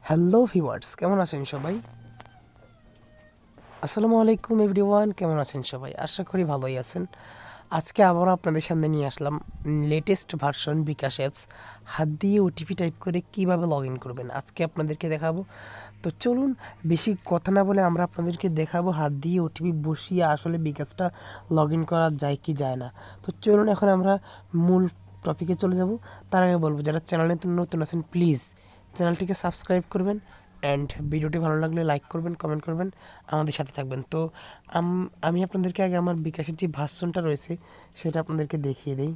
Hello viewers, কেমন আছেন সবাই? আসসালামু আলাইকুম এভরিওয়ান, কেমন আছেন সবাই? আশা করি ভালোই আছেন। আজকে আবারও আপনাদের সামনে নিয়ে আসলাম লেটেস্ট ভার্সন বিকাশ অ্যাপস। হাত দিয়ে ওটিপি টাইপ করে কিভাবে লগ ইন করবেন আজকে আপনাদেরকে দেখাবো। তো চলুন বেশি কথা না বলে আমরা আপনাদেরকে দেখাবো হাত দিয়ে ওটিপি বসিয়ে আসলে বিকাশটা লগ ইন করা যায় কি যায় না। তো চলুন এখন আমরা মূল টপিকে চলে যাব। তার আগে বলবো যারা চ্যানেলে নতুন আছেন প্লিজ চ্যানেলটিকে সাবস্ক্রাইব করবেন অ্যান্ড ভিডিওটি ভালো লাগলে লাইক করবেন, কমেন্ট করবেন, আমাদের সাথে থাকবেন। তো আমি আপনাদেরকে আগে আমার বিকাশের যে ভার্সনটা রয়েছে সেটা আপনাদেরকে দেখিয়ে দিই।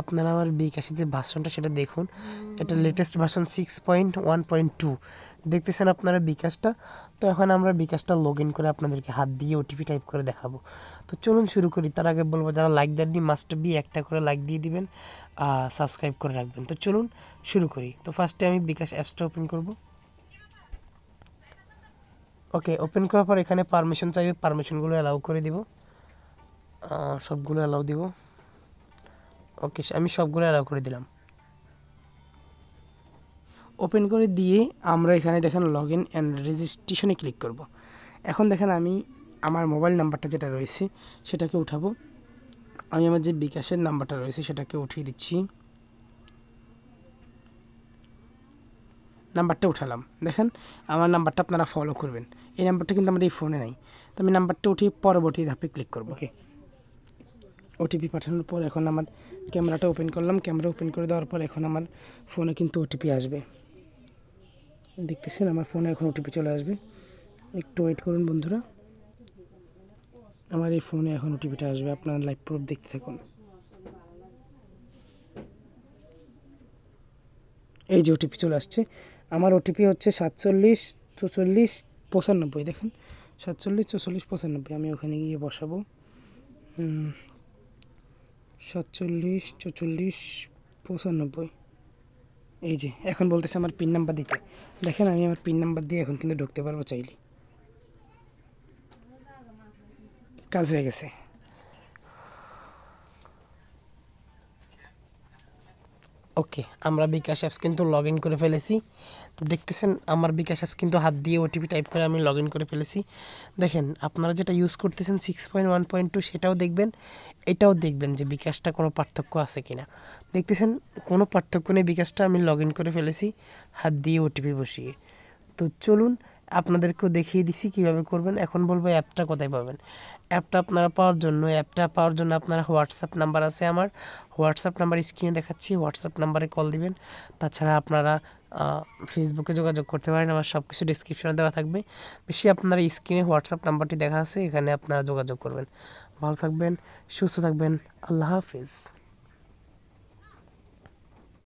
আপনারা আমার বিকাশের যে ভার্সনটা সেটা দেখুন। এটা লেটেস্ট ভার্সন 6.1.2 দেখতেছেন আপনারা বিকাশটা। তো এখন আমরা বিকাশটা লগ ইন করে আপনাদেরকে হাত দিয়ে ওটিপি টাইপ করে দেখাবো। তো চলুন শুরু করি। তার আগে বলবো যারা লাইক দেননি মাস্ট বি একটা করে লাইক দিয়ে দিবেন, সাবস্ক্রাইব করে রাখবেন। তো চলুন শুরু করি। তো ফার্স্টে আমি বিকাশ অ্যাপসটা ওপেন করব। ওকে, ওপেন করার পর এখানে পারমিশন চাইবে, পারমিশনগুলো অ্যালাউ করে দিব, সবগুলো অ্যালাউ দিব। ওকে, আমি সবগুলো অ্যালাউ করে দিলাম। ওপেন করে দিয়ে আমরা এখানে দেখেন লগ ইন অ্যান্ড রেজিস্ট্রেশনে ক্লিক করব। এখন দেখেন আমি আমার মোবাইল নাম্বারটা যেটা রয়েছে সেটাকে উঠাবো। আমি আমার যে বিকাশের নাম্বারটা রয়েছে সেটাকে উঠিয়ে দিচ্ছি। নাম্বারটা উঠালাম। দেখেন আমার নাম্বারটা আপনারা ফলো করবেন। এই নাম্বারটা কিন্তু আমার এই ফোনে নাই। তো আমি নাম্বারটা উঠিয়ে পরবর্তী ধাপে ক্লিক করব। ওকে, ওটিপি পাঠানোর পর এখন আমার ক্যামেরাটা ওপেন করলাম। ক্যামেরা ওপেন করে দেওয়ার পর এখন আমার ফোনে কিন্তু ওটিপি আসবে। দেখতেছেন আমার ফোনে এখন ওটিপি চলে আসবে। একটু ওয়েট করুন বন্ধুরা, আমার এই ফোনে এখন ওটিপিটা আসবে। আপনারা লাইভ প্রুফ দেখতে থাকুন। এই যে ওটিপি চলে আসছে। আমার ওটিপি হচ্ছে 47 44 95। দেখেন 47 44 95। আমি ওখানে গিয়ে বসাবো 47 44 95। এই যে এখন বলতেছে আমার পিন নাম্বার দিতে। দেখেন আমি আমার পিন নাম্বার দিয়ে এখন কিন্তু ঢুকতে পারবো চাইলে। কাজ হয়ে গেছে। ওকে, আমরা বিকাশ অ্যাপস কিন্তু লগ ইন করে ফেলেছি। দেখতেছেন আমার বিকাশ অ্যাপস কিন্তু হাত দিয়ে ওটিপি টাইপ করে আমি লগ ইন করে ফেলেছি। দেখেন আপনারা যেটা ইউজ করতেছেন 6.1.2 সেটাও দেখবেন, এটাও দেখবেন যে বিকাশটা কোনো পার্থক্য আছে কিনা। দেখতেছেন কোনো পার্থক্য নেই, বিকাশটা আমি লগ ইন করে ফেলেছি হাত দিয়ে ওটিপি বসিয়ে। তো চলুন আপনাদেরকেও দেখিয়ে দিছি কীভাবে করবেন। এখন বলবো অ্যাপটা কোথায় পাবেন। অ্যাপটা পাওয়ার জন্য আপনারা হোয়াটসঅ্যাপ নাম্বার আছে আমার, হোয়াটসঅ্যাপ নাম্বার স্ক্রিনে দেখাচ্ছি, হোয়াটসঅ্যাপ নাম্বারে কল দিবেন। তাছাড়া আপনারা ফেসবুকে যোগাযোগ করতে পারেন, আমার সব কিছু ডিসক্রিপশনে দেওয়া থাকবে। বেশি আপনারা স্ক্রিনে হোয়াটসঅ্যাপ নাম্বারটি দেখা আছে, এখানে আপনারা যোগাযোগ করবেন। ভালো থাকবেন, সুস্থ থাকবেন, আল্লাহ হাফিজ।